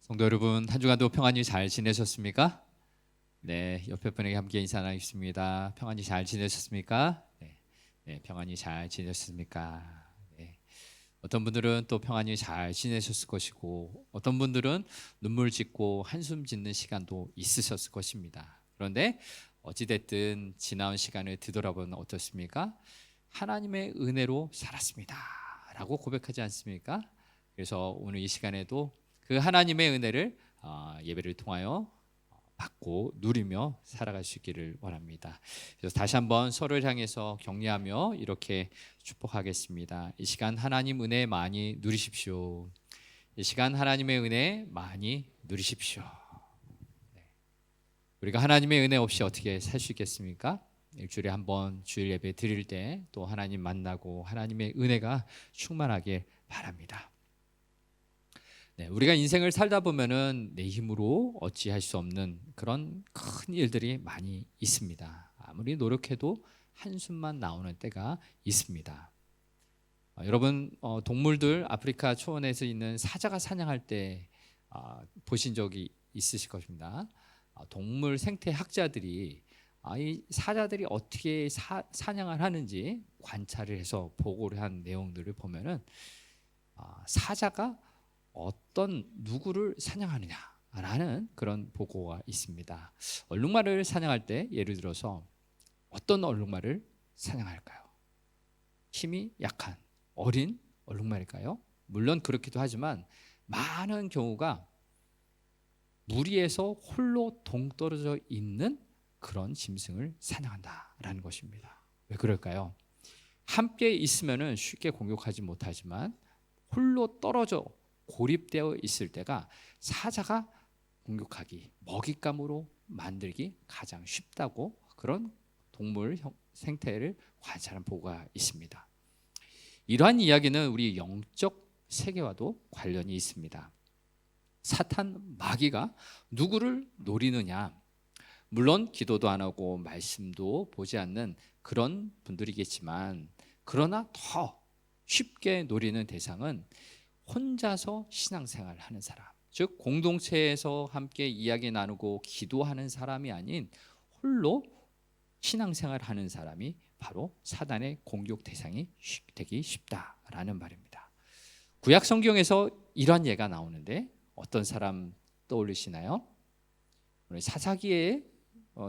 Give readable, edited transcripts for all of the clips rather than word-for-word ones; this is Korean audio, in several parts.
성도 여러분, 한 주간도 평안히 잘 지내셨습니까? 네, 옆에 분에게 함께 인사 나누겠습니다. 평안히 잘 지내셨습니까? 네, 평안히 잘 지내셨습니까? 네. 어떤 분들은 또 평안히 잘 지내셨을 것이고, 어떤 분들은 눈물 짓고 한숨 짓는 시간도 있으셨을 것입니다. 그런데 어찌됐든 지나온 시간을 뒤돌아보면 어떻습니까? 하나님의 은혜로 살았습니다 라고 고백하지 않습니까? 그래서 오늘 이 시간에도 그 하나님의 은혜를 예배를 통하여 받고 누리며 살아갈 수 있기를 원합니다. 그래서 다시 한번 서로를 향해서 격려하며 이렇게 축복하겠습니다. 이 시간 하나님 은혜 많이 누리십시오. 이 시간 하나님의 은혜 많이 누리십시오. 우리가 하나님의 은혜 없이 어떻게 살 수 있겠습니까? 일주일에 한 번 주일 예배 드릴 때 또 하나님 만나고 하나님의 은혜가 충만하길 바랍니다. 네, 우리가 인생을 살다 보면은 내 힘으로 어찌할 수 없는 그런 큰 일들이 많이 있습니다. 아무리 노력해도 한숨만 나오는 때가 있습니다. 여러분 동물들 아프리카 초원에서 있는 사자가 사냥할 때 보신 적이 있으실 것입니다. 동물 생태 학자들이 이 사자들이 어떻게 사냥을 하는지 관찰을 해서 보고를 한 내용들을 보면은 사자가 어떤 누구를 사냥하느냐라는 그런 보고가 있습니다. 얼룩말을 사냥할 때 예를 들어서 어떤 얼룩말을 사냥할까요? 힘이 약한 어린 얼룩말일까요? 물론 그렇기도 하지만 많은 경우가 무리에서 홀로 동떨어져 있는 그런 짐승을 사냥한다라는 것입니다. 왜 그럴까요? 함께 있으면 쉽게 공격하지 못하지만 홀로 떨어져 고립되어 있을 때가 사자가 공격하기, 먹잇감으로 만들기 가장 쉽다고 그런 동물 생태를 관찰한 보고가 있습니다. 이러한 이야기는 우리 영적 세계와도 관련이 있습니다. 사탄 마귀가 누구를 노리느냐? 물론 기도도 안 하고 말씀도 보지 않는 그런 분들이겠지만, 그러나 더 쉽게 노리는 대상은 혼자서 신앙생활을 하는 사람, 즉 공동체에서 함께 이야기 나누고 기도하는 사람이 아닌 홀로 신앙생활을 하는 사람이 바로 사단의 공격 대상이 되기 쉽다라는 말입니다. 구약 성경에서 이런 예가 나오는데 어떤 사람 떠올리시나요? 오늘 사사기의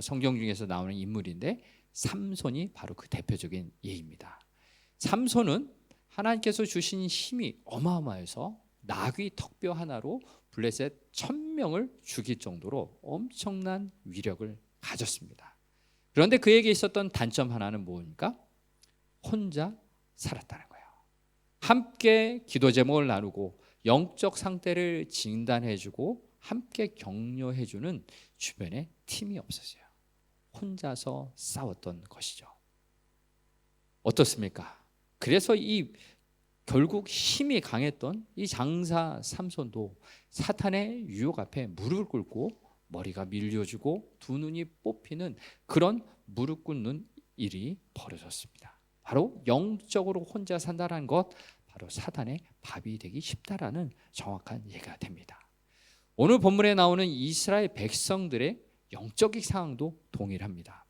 성경 중에서 나오는 인물인데 삼손이 바로 그 대표적인 예입니다. 삼손은 하나님께서 주신 힘이 어마어마해서 나귀 턱뼈 하나로 블레셋 1000명을 죽일 정도로 엄청난 위력을 가졌습니다. 그런데 그에게 있었던 단점 하나는 뭡니까? 혼자 살았다는 거예요. 함께 기도 제목을 나누고 영적 상태를 진단해주고 함께 격려해주는 주변에 팀이 없었어요. 혼자서 싸웠던 것이죠. 어떻습니까? 그래서 결국 힘이 강했던 이 장사 삼손도 사탄의 유혹 앞에 무릎을 꿇고 머리가 밀려지고 두 눈이 뽑히는 그런 무릎 꿇는 일이 벌어졌습니다. 바로 영적으로 혼자 산다는 것, 바로 사탄의 밥이 되기 쉽다라는 정확한 예가 됩니다. 오늘 본문에 나오는 이스라엘 백성들의 영적인 상황도 동일합니다.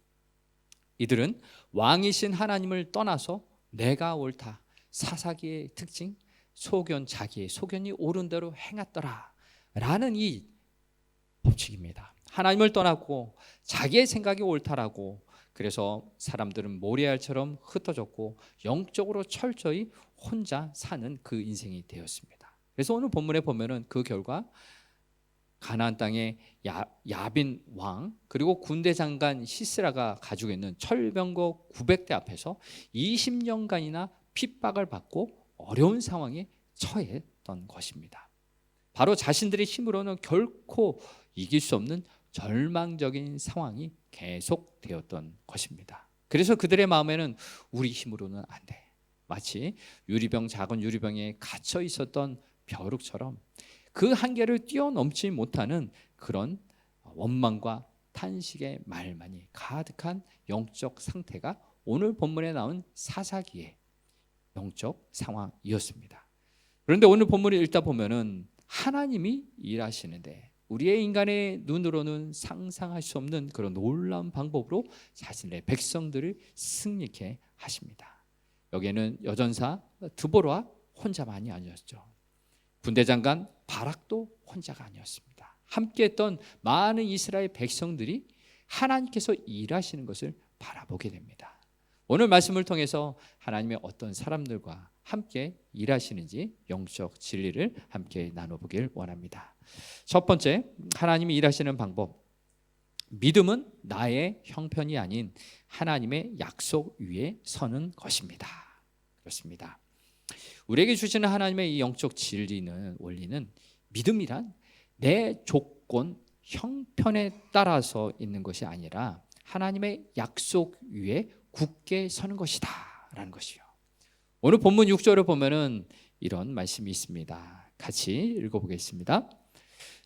이들은 왕이신 하나님을 떠나서 내가 옳다, 사사기의 특징, 자기의 소견이 옳은 대로 행했더라 라는 이 법칙입니다. 하나님을 떠났고 자기의 생각이 옳다라고, 그래서 사람들은 모래알처럼 흩어졌고 영적으로 철저히 혼자 사는 그 인생이 되었습니다. 그래서 오늘 본문에 보면은 그 결과 가나안 땅의 야빈 왕 그리고 군대 장관 시스라가 가지고 있는 철병거 900대 앞에서 20년간이나 핍박을 받고 어려운 상황에 처했던 것입니다. 바로 자신들의 힘으로는 결코 이길 수 없는 절망적인 상황이 계속되었던 것입니다. 그래서 그들의 마음에는 우리 힘으로는 안 돼. 마치 작은 유리병에 갇혀 있었던 벼룩처럼 그 한계를 뛰어넘지 못하는 그런 원망과 탄식의 말만이 가득한 영적 상태가 오늘 본문에 나온 사사기의 영적 상황이었습니다. 그런데 오늘 본문을 읽다 보면은 하나님이 일하시는데 우리의 인간의 눈으로는 상상할 수 없는 그런 놀라운 방법으로 자신의 백성들을 승리케 하십니다. 여기에는 여전사 드보라 혼자만이 아니었죠. 군대 장관 바락도 혼자가 아니었습니다. 함께했던 많은 이스라엘 백성들이 하나님께서 일하시는 것을 바라보게 됩니다. 오늘 말씀을 통해서 하나님의 어떤 사람들과 함께 일하시는지 영적 진리를 함께 나눠보길 원합니다. 첫 번째, 하나님이 일하시는 방법. 믿음은 나의 형편이 아닌 하나님의 약속 위에 서는 것입니다. 그렇습니다. 우리에게 주시는 하나님의 이 영적 진리는, 원리는 믿음이란 내 조건, 형편에 따라서 있는 것이 아니라 하나님의 약속 위에 굳게 서는 것이다 라는 것이요. 오늘 본문 6절을 보면은 이런 말씀이 있습니다. 같이 읽어보겠습니다.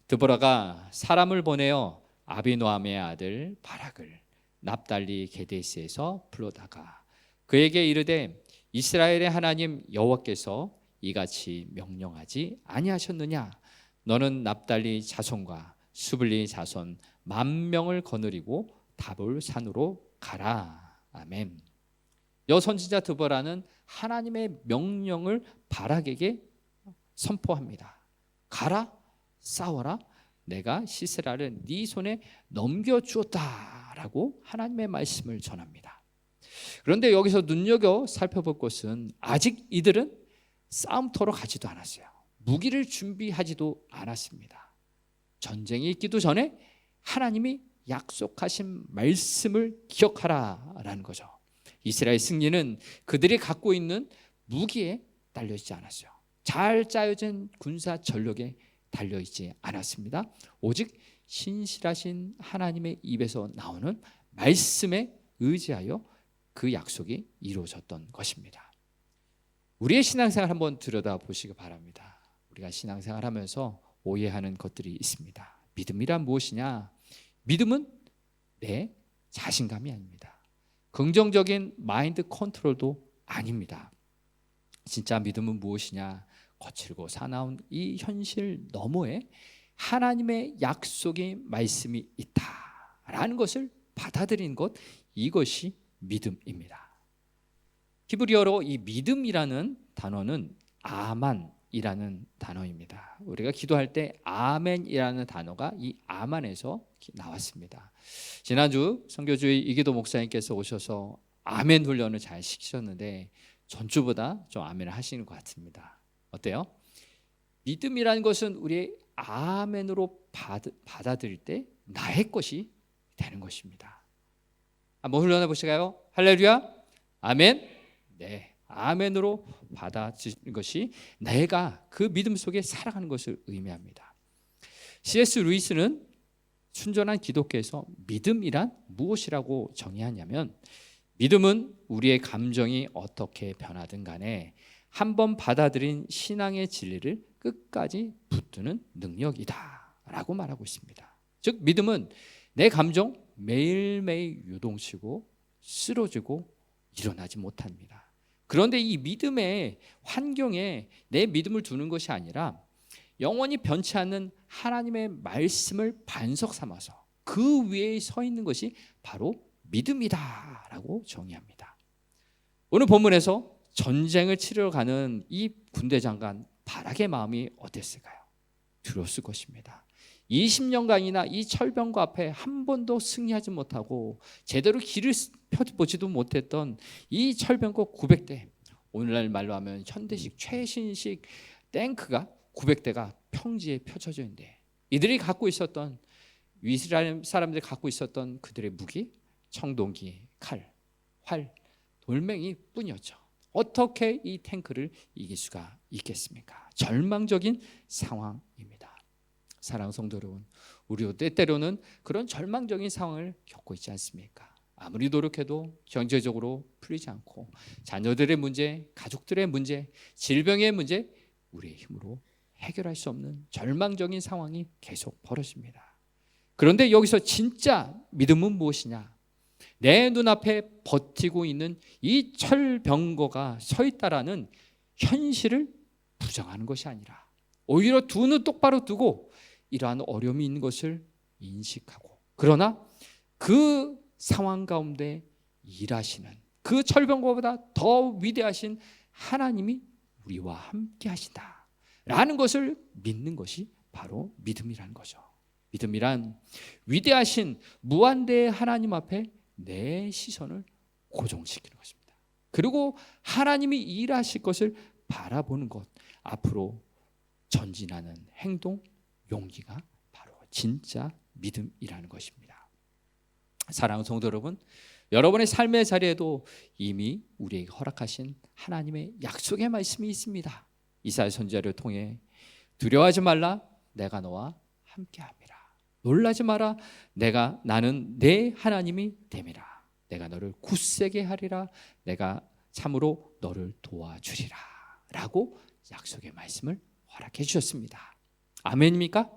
드보라가 사람을 보내어 아비노함의 아들 바락을 납달리 게데스에서 불러다가 그에게 이르되 이스라엘의 하나님 여호와께서 이같이 명령하지 아니하셨느냐? 너는 납달리 자손과 수블리 자손 10,000명을 거느리고 다볼 산으로 가라. 아멘. 여선지자 드보라는 하나님의 명령을 바락에게 선포합니다. 가라, 싸워라. 내가 시스라를 네 손에 넘겨주었다라고 하나님의 말씀을 전합니다. 그런데 여기서 눈여겨 살펴볼 것은 아직 이들은 싸움터로 가지도 않았어요. 무기를 준비하지도 않았습니다. 전쟁이 있기도 전에 하나님이 약속하신 말씀을 기억하라라는 거죠. 이스라엘 승리는 그들이 갖고 있는 무기에 달려있지 않았어요. 잘 짜여진 군사 전력에 달려있지 않았습니다. 오직 신실하신 하나님의 입에서 나오는 말씀에 의지하여 그 약속이 이루어졌던 것입니다. 우리의 신앙생활 한번 들여다보시기 바랍니다. 우리가 신앙생활 하면서 오해하는 것들이 있습니다. 믿음이란 무엇이냐? 믿음은 내 자신감이 아닙니다. 긍정적인 마인드 컨트롤도 아닙니다. 진짜 믿음은 무엇이냐? 거칠고 사나운 이 현실 너머에 하나님의 약속의 말씀이 있다라는 것을 받아들이는 것, 이것이 믿음입니다. 히브리어로 이 믿음이라는 단어는 아만이라는 단어입니다. 우리가 기도할 때 아멘이라는 단어가 이 아만에서 나왔습니다. 지난주 선교주의 이기도 목사님께서 오셔서 아멘 훈련을 잘 시키셨는데 전주보다 좀 아멘을 하시는 것 같습니다. 어때요? 믿음이라는 것은 우리의 아멘으로 받아들일 때 나의 것이 되는 것입니다. 한번 훈련해 보실까요? 할렐루야, 아멘. 네, 아멘으로 받아들이는 것이 내가 그 믿음 속에 살아가는 것을 의미합니다. C.S. 루이스는 순전한 기독교에서 믿음이란 무엇이라고 정의하냐면, 믿음은 우리의 감정이 어떻게 변하든 간에 한번 받아들인 신앙의 진리를 끝까지 붙드는 능력이다 라고 말하고 있습니다. 즉 믿음은 내 감정 매일매일 유동치고 쓰러지고 일어나지 못합니다. 그런데 이 믿음의 환경에 내 믿음을 두는 것이 아니라 영원히 변치 않는 하나님의 말씀을 반석 삼아서 그 위에 서 있는 것이 바로 믿음이다 라고 정의합니다. 오늘 본문에서 전쟁을 치르러 가는 이 군대 장관 바락의 마음이 어땠을까요? 두려웠을 것입니다. 20년간이나 이 철병과 앞에 한 번도 승리하지 못하고 제대로 길을 펴보지도 못했던 이 철병과 900대, 오늘날 말로 하면 현대식 최신식 탱크가 900대가 평지에 펼쳐져 있는데, 이들이 갖고 있었던, 이스라엘 사람들이 갖고 있었던 그들의 무기, 청동기, 칼, 활, 돌멩이 뿐이었죠. 어떻게 이 탱크를 이길 수가 있겠습니까? 절망적인 상황입니다. 사랑하는 성도 여러분, 우리도 때때로는 그런 절망적인 상황을 겪고 있지 않습니까? 아무리 노력해도 경제적으로 풀리지 않고 자녀들의 문제, 가족들의 문제, 질병의 문제, 우리의 힘으로 해결할 수 없는 절망적인 상황이 계속 벌어집니다. 그런데 여기서 진짜 믿음은 무엇이냐? 내 눈앞에 버티고 있는 이 철병거가 서 있다라는 현실을 부정하는 것이 아니라 오히려 두 눈 똑바로 뜨고 이러한 어려움이 있는 것을 인식하고, 그러나 그 상황 가운데 일하시는 그 절병과보다 더 위대하신 하나님이 우리와 함께 하신다 라는 것을 믿는 것이 바로 믿음이라는 거죠. 믿음이란 위대하신 무한대의 하나님 앞에 내 시선을 고정시키는 것입니다. 그리고 하나님이 일하실 것을 바라보는 것, 앞으로 전진하는 행동, 용기가 바로 진짜 믿음이라는 것입니다. 사랑하는 성도 여러분, 여러분의 삶의 자리에도 이미 우리에게 허락하신 하나님의 약속의 말씀이 있습니다. 이사야 선지자를 통해 두려워하지 말라, 내가 너와 함께함이라. 놀라지 마라, 나는 내 하나님이 됨이라. 내가 너를 굳세게 하리라. 내가 참으로 너를 도와주리라 라고 약속의 말씀을 허락해 주셨습니다. 아멘입니까?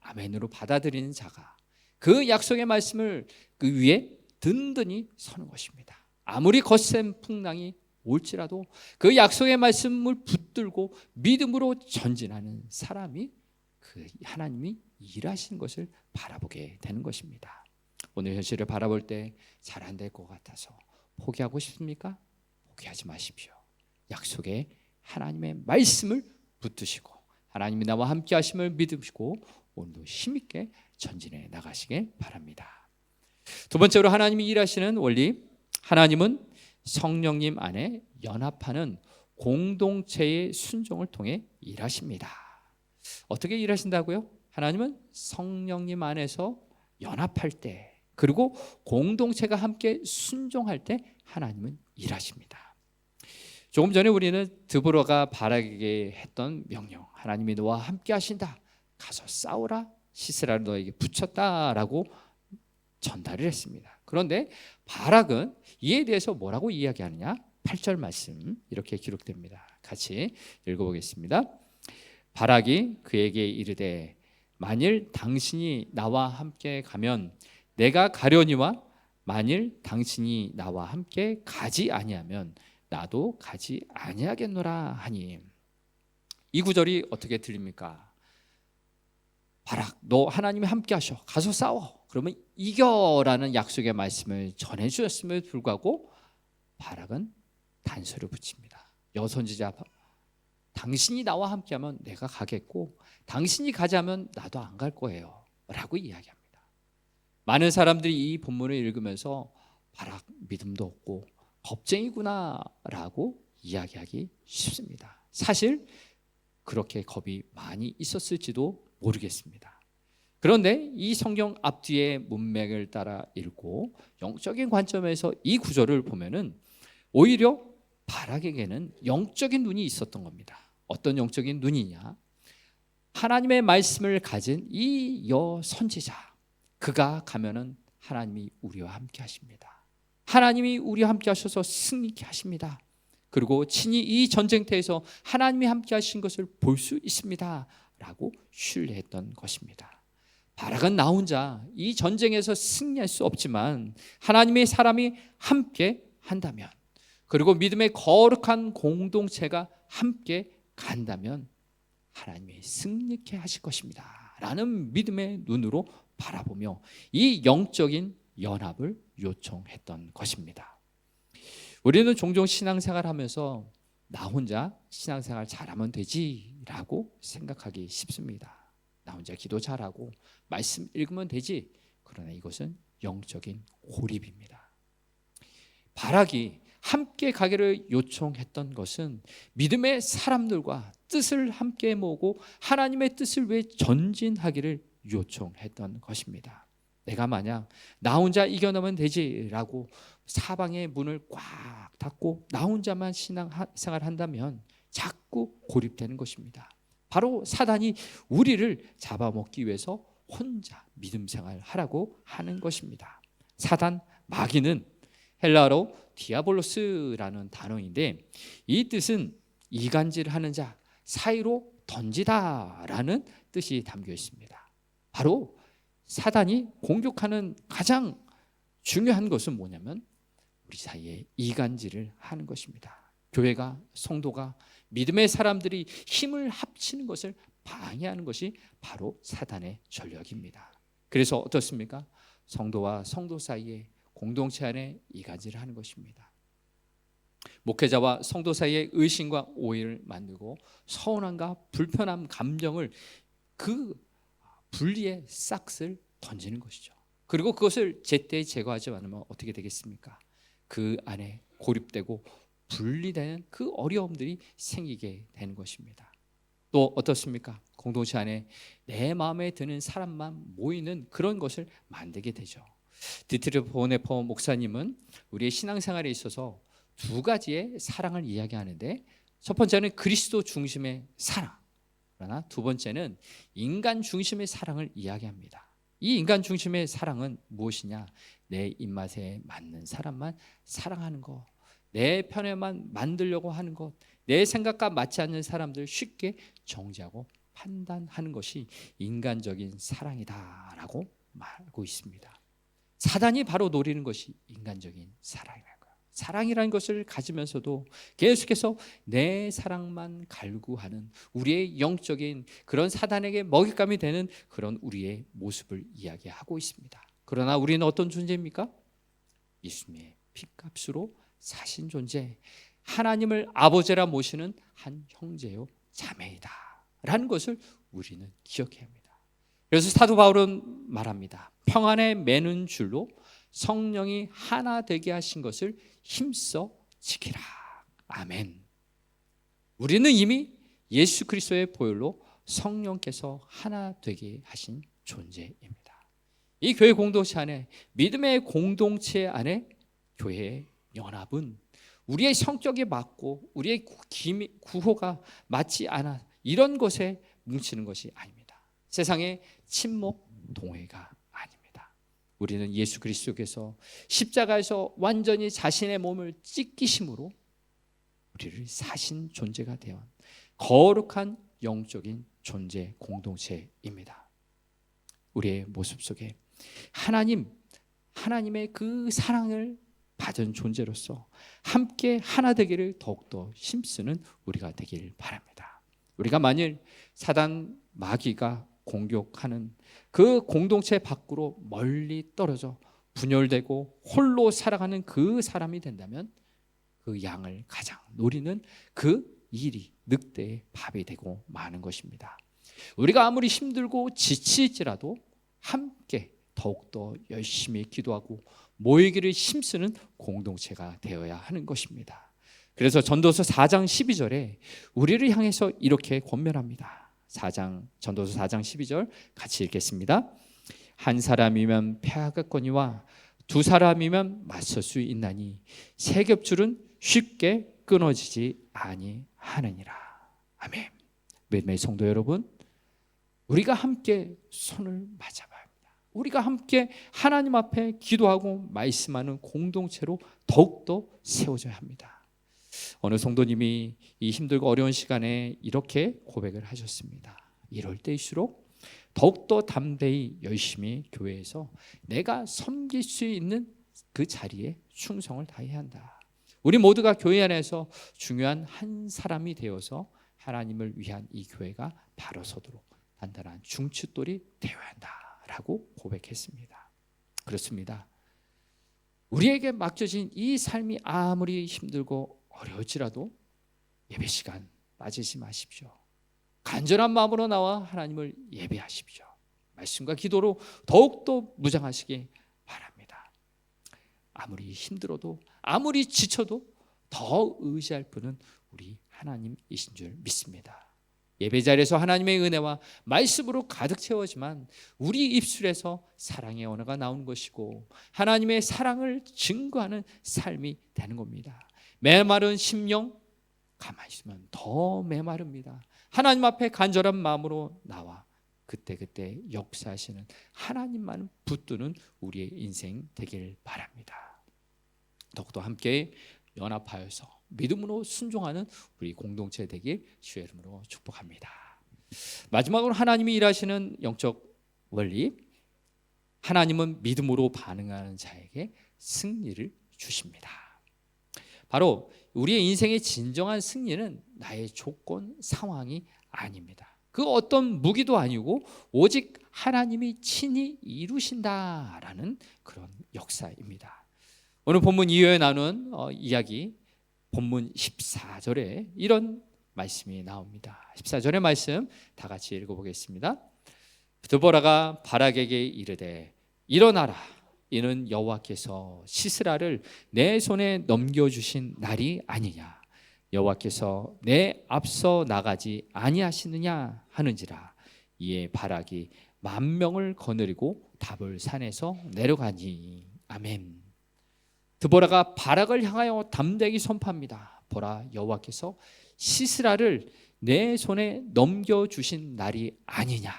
아멘으로 받아들이는 자가 그 약속의 말씀을 그 위에 든든히 서는 것입니다. 아무리 거센 풍랑이 올지라도 그 약속의 말씀을 붙들고 믿음으로 전진하는 사람이 그 하나님이 일하시는 것을 바라보게 되는 것입니다. 오늘 현실을 바라볼 때 잘 안 될 것 같아서 포기하고 싶습니까? 포기하지 마십시오. 약속의 하나님의 말씀을 붙드시고 하나님이 나와 함께 하심을 믿으시고 오늘도 힘있게 전진해 나가시길 바랍니다. 두 번째로 하나님이 일하시는 원리, 하나님은 성령님 안에 연합하는 공동체의 순종을 통해 일하십니다. 어떻게 일하신다고요? 하나님은 성령님 안에서 연합할 때, 그리고 공동체가 함께 순종할 때 하나님은 일하십니다. 조금 전에 우리는 드보라가 바라게 했던 명령, 하나님이 너와 함께 하신다, 가서 싸우라, 시스라를 너에게 붙였다라고 전달을 했습니다. 그런데 바락은 이에 대해서 뭐라고 이야기하느냐? 8절 말씀 이렇게 기록됩니다. 같이 읽어보겠습니다. 바락이 그에게 이르되 만일 당신이 나와 함께 가면 내가 가려니와 만일 당신이 나와 함께 가지 아니하면 나도 가지 아니하겠노라 하니. 이 구절이 어떻게 들립니까? 바락, 너 하나님이 함께 하셔, 가서 싸워, 그러면 이겨라는 약속의 말씀을 전해주셨음에도 불구하고 바락은 단서를 붙입니다. 여선지자, 당신이 나와 함께하면 내가 가겠고 당신이 가자면 나도 안 갈 거예요 라고 이야기합니다. 많은 사람들이 이 본문을 읽으면서 바락 믿음도 없고 겁쟁이구나 라고 이야기하기 쉽습니다. 사실 그렇게 겁이 많이 있었을지도 모르겠습니다. 그런데 이 성경 앞뒤의 문맥을 따라 읽고 영적인 관점에서 이 구절을 보면은 오히려 바락에게는 영적인 눈이 있었던 겁니다. 어떤 영적인 눈이냐? 하나님의 말씀을 가진 이 여선지자, 그가 가면은 하나님이 우리와 함께 하십니다. 하나님이 우리와 함께 하셔서 승리케 하십니다. 그리고 친히 이 전쟁터에서 하나님이 함께 하신 것을 볼 수 있습니다 라고 신뢰했던 것입니다. 바락은 나 혼자 이 전쟁에서 승리할 수 없지만 하나님의 사람이 함께 한다면, 그리고 믿음의 거룩한 공동체가 함께 간다면 하나님이 승리케 하실 것입니다 라는 믿음의 눈으로 바라보며 이 영적인 연합을 요청했던 것입니다. 우리는 종종 신앙생활 하면서 나 혼자 신앙생활 잘하면 되지라고 생각하기 쉽습니다. 나 혼자 기도 잘하고 말씀 읽으면 되지. 그러나 이것은 영적인 고립입니다. 바락이 함께 가기를 요청했던 것은 믿음의 사람들과 뜻을 함께 모으고 하나님의 뜻을 위해 전진하기를 요청했던 것입니다. 내가 만약 나 혼자 이겨내면 되지라고 사방의 문을 꽉 닫고 나 혼자만 신앙생활 한다면 자꾸 고립되는 것입니다. 바로 사단이 우리를 잡아먹기 위해서 혼자 믿음생활 하라고 하는 것입니다. 사단, 마귀는 헬라어로 디아볼로스라는 단어인데 이 뜻은 이간질하는 자, 사이로 던지다라는 뜻이 담겨 있습니다. 바로 사단이 공격하는 가장 중요한 것은 뭐냐면 우리 사이에 이간질을 하는 것입니다. 교회가, 성도가, 믿음의 사람들이 힘을 합치는 것을 방해하는 것이 바로 사단의 전략입니다. 그래서 어떻습니까? 성도와 성도 사이에, 공동체 안에 이간질을 하는 것입니다. 목회자와 성도 사이에 의심과 오해를 만들고 서운함과 불편함 감정을 그 분리의 싹을 던지는 것이죠. 그리고 그것을 제때 제거하지 않으면 어떻게 되겠습니까? 그 안에 고립되고 분리되는 그 어려움들이 생기게 되는 것입니다. 또 어떻습니까? 공동체 안에 내 마음에 드는 사람만 모이는 그런 것을 만들게 되죠. 디트리 보네퍼 목사님은 우리의 신앙생활에 있어서 두 가지의 사랑을 이야기하는데, 첫 번째는 그리스도 중심의 사랑, 그러나 두 번째는 인간 중심의 사랑을 이야기합니다. 이 인간 중심의 사랑은 무엇이냐? 내 입맛에 맞는 사람만 사랑하는 것, 내 편에만 만들려고 하는 것, 내 생각과 맞지 않는 사람들 쉽게 정죄하고 판단하는 것이 인간적인 사랑이다라고 말하고 있습니다. 사단이 바로 노리는 것이 인간적인 사랑이라는 거예요. 사랑이라는 것을 가지면서도 계속해서 내 사랑만 갈구하는 우리의 영적인 그런 사단에게 먹잇감이 되는 그런 우리의 모습을 이야기하고 있습니다. 그러나 우리는 어떤 존재입니까? 예수님의 피값으로 사신 존재, 하나님을 아버지라 모시는 한 형제요 자매이다 라는 것을 우리는 기억해야 합니다. 그래서 사도 바울은 말합니다. 평안에 매는 줄로 성령이 하나 되게 하신 것을 힘써 지키라. 아멘. 우리는 이미 예수 그리스도의 보혈로 성령께서 하나 되게 하신 존재입니다. 이 교회 공동체 안에, 믿음의 공동체 안에 교회의 연합은 우리의 성격에 맞고 우리의 구호가 맞지 않아 이런 것에 뭉치는 것이 아닙니다. 세상의 친목 동해가 아닙니다. 우리는 예수 그리스도께서 십자가에서 완전히 자신의 몸을 찢기심으로 우리를 사신 존재가 되어 거룩한 영적인 존재 공동체입니다. 우리의 모습 속에 하나님의 그 사랑을 받은 존재로서 함께 하나 되기를 더욱더 힘쓰는 우리가 되길 바랍니다. 우리가 만일 사단 마귀가 공격하는 그 공동체 밖으로 멀리 떨어져 분열되고 홀로 살아가는 그 사람이 된다면 그 양을 가장 노리는 그 일이 늑대의 밥이 되고 마는 것입니다. 우리가 아무리 힘들고 지칠지라도 함께 더욱더 열심히 기도하고 모이기를 힘쓰는 공동체가 되어야 하는 것입니다. 그래서 전도서 4장 12절에 우리를 향해서 이렇게 권면합니다. 전도서 4장 12절 같이 읽겠습니다. 한 사람이면 패하겠거니와 두 사람이면 맞설 수 있나니 세 겹줄은 쉽게 끊어지지 아니하느니라. 아멘. 믿음의 성도 여러분, 우리가 함께 손을 맞잡아야 합니다. 우리가 함께 하나님 앞에 기도하고 말씀하는 공동체로 더욱더 세워져야 합니다. 어느 성도님이 이 힘들고 어려운 시간에 이렇게 고백을 하셨습니다. 이럴 때일수록 더욱더 담대히 열심히 교회에서 내가 섬길 수 있는 그 자리에 충성을 다해야 한다. 우리 모두가 교회 안에서 중요한 한 사람이 되어서 하나님을 위한 이 교회가 바로 서도록 단단한 중추돌이 되어야 한다라고 고백했습니다. 그렇습니다. 우리에게 맡겨진 이 삶이 아무리 힘들고 어려울지라도 예배 시간 빠지지 마십시오. 간절한 마음으로 나와 하나님을 예배하십시오. 말씀과 기도로 더욱더 무장하시기 바랍니다. 아무리 힘들어도 아무리 지쳐도 더 의지할 분은 우리 하나님이신 줄 믿습니다. 예배 자리에서 하나님의 은혜와 말씀으로 가득 채워지만 우리 입술에서 사랑의 언어가 나오는 것이고 하나님의 사랑을 증거하는 삶이 되는 겁니다. 메마른 심령 가만히 있으면 더 메마릅니다. 하나님 앞에 간절한 마음으로 나와 그때그때 역사하시는 하나님만 붙드는 우리의 인생 되길 바랍니다. 더욱더 함께 연합하여서 믿음으로 순종하는 우리 공동체 되길 주의 이름으로 축복합니다. 마지막으로 하나님이 일하시는 영적 원리, 하나님은 믿음으로 반응하는 자에게 승리를 주십니다. 바로 우리의 인생의 진정한 승리는 나의 조건, 상황이 아닙니다. 그 어떤 무기도 아니고 오직 하나님이 친히 이루신다라는 그런 역사입니다. 오늘 본문 이후에 나눈 이야기, 본문 14절에 이런 말씀이 나옵니다. 14절의 말씀 다 같이 읽어보겠습니다. 드보라가 바락에게 이르되 일어나라, 이는 여호와께서 시스라를 내 손에 넘겨주신 날이 아니냐, 여호와께서 내 앞서 나가지 아니하시느냐 하는지라. 이에 바락이 10,000명을 거느리고 다볼 산에서 내려가니. 아멘. 드보라가 바락을 향하여 담대히 선포합니다. 보라, 여호와께서 시스라를 내 손에 넘겨주신 날이 아니냐.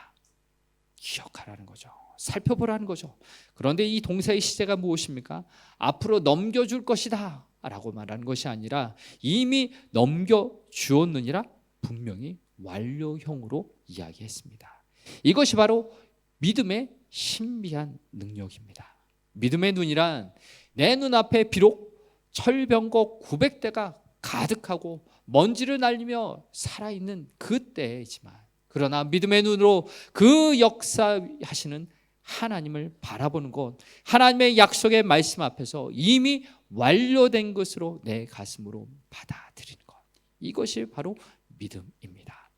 기억하라는 거죠. 살펴보라는 거죠. 그런데 이 동사의 시제가 무엇입니까? 앞으로 넘겨줄 것이다 라고 말하는 것이 아니라 이미 넘겨주었느니라 분명히 완료형으로 이야기했습니다. 이것이 바로 믿음의 신비한 능력입니다. 믿음의 눈이란 내 눈앞에 비록 철병거 900대가 가득하고 먼지를 날리며 살아있는 그때이지만, 그러나 믿음의 눈으로 그 역사하시는 하나님을 바라보는 것, 하나님의 약속의 말씀 앞에서 이미 완료된 것으로 내 가슴으로 받아들이는 것, 이것이 바로 믿음입니다.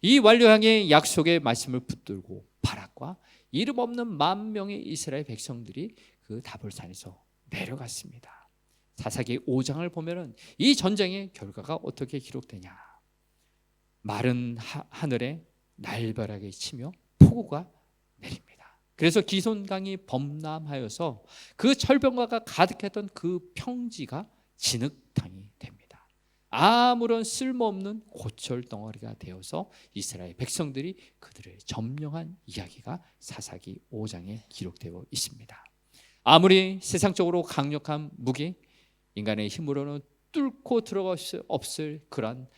이 완료형의 약속의 말씀을 붙들고 바락과 이름 없는 10,000명의 이스라엘 백성들이 그 다볼산에서 내려갔습니다. 사사기 5장을 보면은 이 전쟁의 결과가 어떻게 기록되냐? 마른 하늘에 날벼락이 치며 폭우가 내립니다. 그래서 기손강이 범람하여서 그 철병과가 가득했던 그 평지가 진흙탕이 됩니다. 아무런 쓸모없는 고철 덩어리가 되어서 이스라엘 백성들이 그들을 점령한 이야기가 사사기 5장에 기록되어 있습니다. 아무리 세상적으로 강력한 무기, 인간의 힘으로는 뚫고 들어갈 수 없을 그런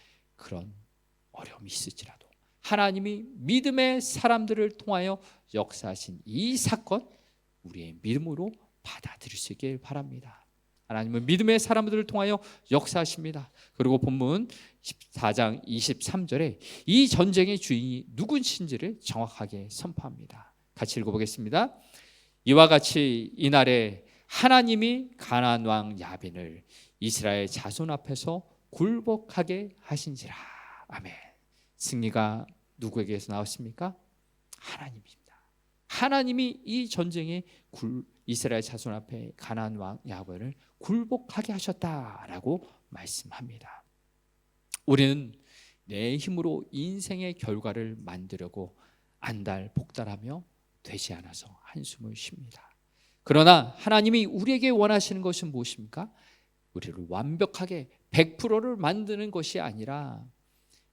어려움이 있을지라도 하나님이 믿음의 사람들을 통하여 역사하신 이 사건, 우리의 믿음으로 받아들일 수 있길 바랍니다. 하나님은 믿음의 사람들을 통하여 역사하십니다. 그리고 본문 14장 23절에 이 전쟁의 주인이 누구신지를 정확하게 선포합니다. 같이 읽어보겠습니다. 이와 같이 이날에 하나님이 가나안 왕 야빈을 이스라엘 자손 앞에서 굴복하게 하신지라. 아멘. 승리가 누구에게서 나왔습니까? 하나님입니다. 하나님이 이 전쟁에 이스라엘 자손 앞에 가나안 왕 야빈을 굴복하게 하셨다라고 말씀합니다. 우리는 내 힘으로 인생의 결과를 만들려고 안달복달하며 되지 않아서 한숨을 쉽니다. 그러나 하나님이 우리에게 원하시는 것은 무엇입니까? 우리를 완벽하게 100%를 만드는 것이 아니라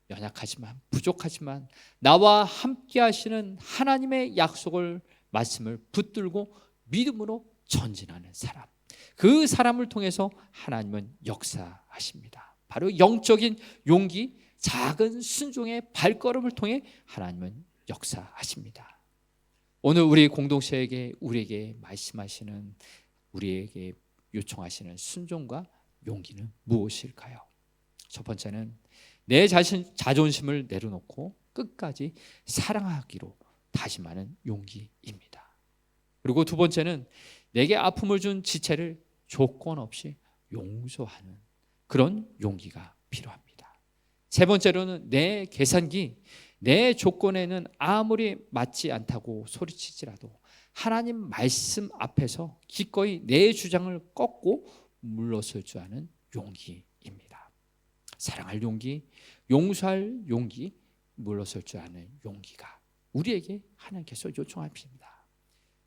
연약하지만 부족하지만 나와 함께 하시는 하나님의 약속을 말씀을 붙들고 믿음으로 전진하는 사람, 그 사람을 통해서 하나님은 역사하십니다. 바로 영적인 용기, 작은 순종의 발걸음을 통해 하나님은 역사하십니다. 오늘 우리 공동체에게 우리에게 말씀하시는, 우리에게 요청하시는 순종과 용기는 무엇일까요? 첫 번째는 내 자존심을 내려놓고 끝까지 사랑하기로 다짐하는 용기입니다. 그리고 두 번째는 내게 아픔을 준 지체를 조건 없이 용서하는 그런 용기가 필요합니다. 세 번째로는 내 계산기, 내 조건에는 아무리 맞지 않다고 소리치지라도 하나님 말씀 앞에서 기꺼이 내 주장을 꺾고 물러설 줄 아는 용기입니다. 사랑할 용기, 용서할 용기, 물러설 줄 아는 용기가 우리에게 하나님께서 요청하십니다.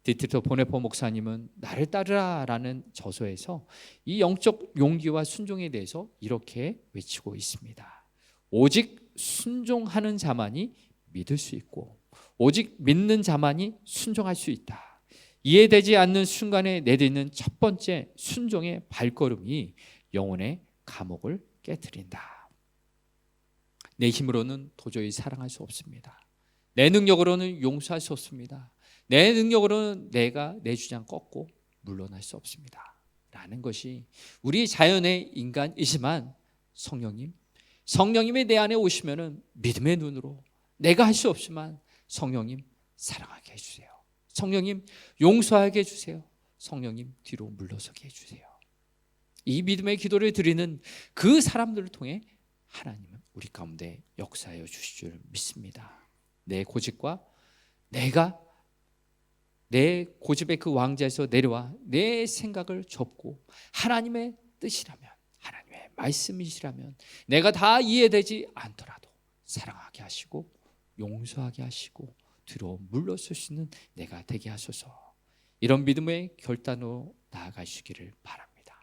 디트로 보네포 목사님은 나를 따르라 라는 저서에서 이 영적 용기와 순종에 대해서 이렇게 외치고 있습니다. 오직 순종하는 자만이 믿을 수 있고 오직 믿는 자만이 순종할 수 있다. 이해되지 않는 순간에 내딛는 첫 번째 순종의 발걸음이 영혼의 감옥을 깨트린다. 내 힘으로는 도저히 사랑할 수 없습니다. 내 능력으로는 용서할 수 없습니다. 내 능력으로는 내가 내 주장 꺾고 물러날 수 없습니다. 라는 것이 우리 자연의 인간이지만 성령님이 내 안에 오시면은 믿음의 눈으로 내가 할 수 없지만 성령님 사랑하게 해주세요. 성령님 용서하게 해주세요. 성령님 뒤로 물러서게 해주세요. 이 믿음의 기도를 드리는 그 사람들을 통해 하나님은 우리 가운데 역사하여 주실 줄 믿습니다. 내 고집과 내가 내 고집의 그 왕좌에서 내려와 내 생각을 접고 하나님의 뜻이라면, 하나님의 말씀이시라면 내가 다 이해되지 않더라도 사랑하게 하시고 용서하게 하시고 뒤로 물러설 수 있는 내가 되게 하소서. 이런 믿음의 결단으로 나아가시기를 바랍니다.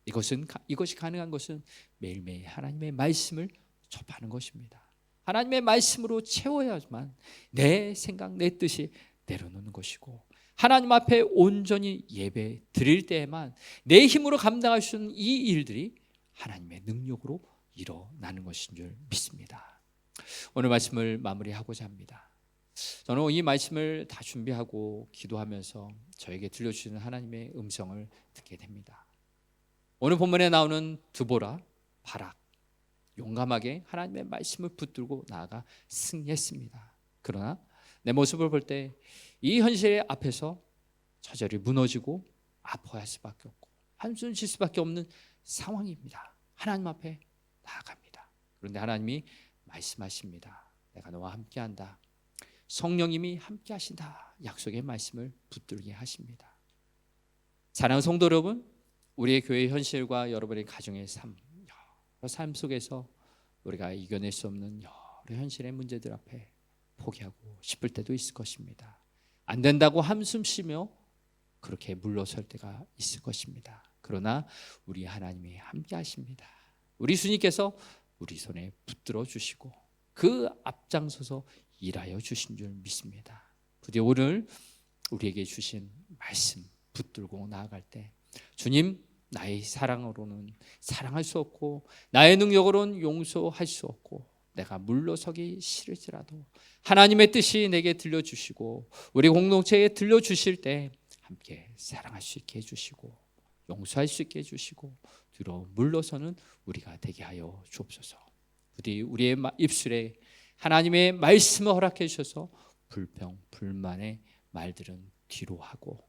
이것이 가능한 것은 매일매일 하나님의 말씀을 접하는 것입니다. 하나님의 말씀으로 채워야만 내 생각, 내 뜻이 내려놓는 것이고, 하나님 앞에 온전히 예배 드릴 때에만 내 힘으로 감당할 수 있는 이 일들이 하나님의 능력으로 일어나는 것인 줄 믿습니다. 오늘 말씀을 마무리하고자 합니다. 저는 이 말씀을 다 준비하고 기도하면서 저에게 들려주시는 하나님의 음성을 듣게 됩니다. 오늘 본문에 나오는 드보라, 바락, 용감하게 하나님의 말씀을 붙들고 나아가 승리했습니다. 그러나 내 모습을 볼 때 이 현실 앞에서 저절히 무너지고 아파할 수밖에 없고 한숨 쉴 수밖에 없는 상황입니다. 하나님 앞에 나아갑니다. 그런데 하나님이 말씀하십니다. 내가 너와 함께한다. 성령님이 함께하신다. 약속의 말씀을 붙들게 하십니다. 사랑하는 성도 여러분, 우리의 교회의 현실과 여러분의 가정의 삶, 여러 삶 속에서 우리가 이겨낼 수 없는 여러 현실의 문제들 앞에 포기하고 싶을 때도 있을 것입니다. 안 된다고 한숨 쉬며 그렇게 물러설 때가 있을 것입니다. 그러나 우리 하나님이 함께 하십니다. 우리 주님께서 우리 손에 붙들어 주시고 그 앞장서서 일하여 주신 줄 믿습니다. 부디 오늘 우리에게 주신 말씀 붙들고 나아갈 때, 주님, 나의 사랑으로는 사랑할 수 없고 나의 능력으로는 용서할 수 없고 내가 물러서기 싫을지라도 하나님의 뜻이 내게 들려주시고 우리 공동체에 들려주실 때 함께 사랑할 수 있게 해주시고 용서할 수 있게 해주시고 뒤로 물러서는 우리가 되게 하여 주옵소서. 부디 우리의 입술에 하나님의 말씀을 허락해 주셔서 불평, 불만의 말들은 뒤로 하고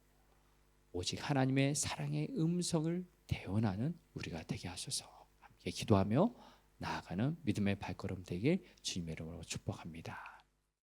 오직 하나님의 사랑의 음성을 대언하는 우리가 되게 하소서. 함께 기도하며 나아가는 믿음의 발걸음 되길 주님의 이름으로 축복합니다.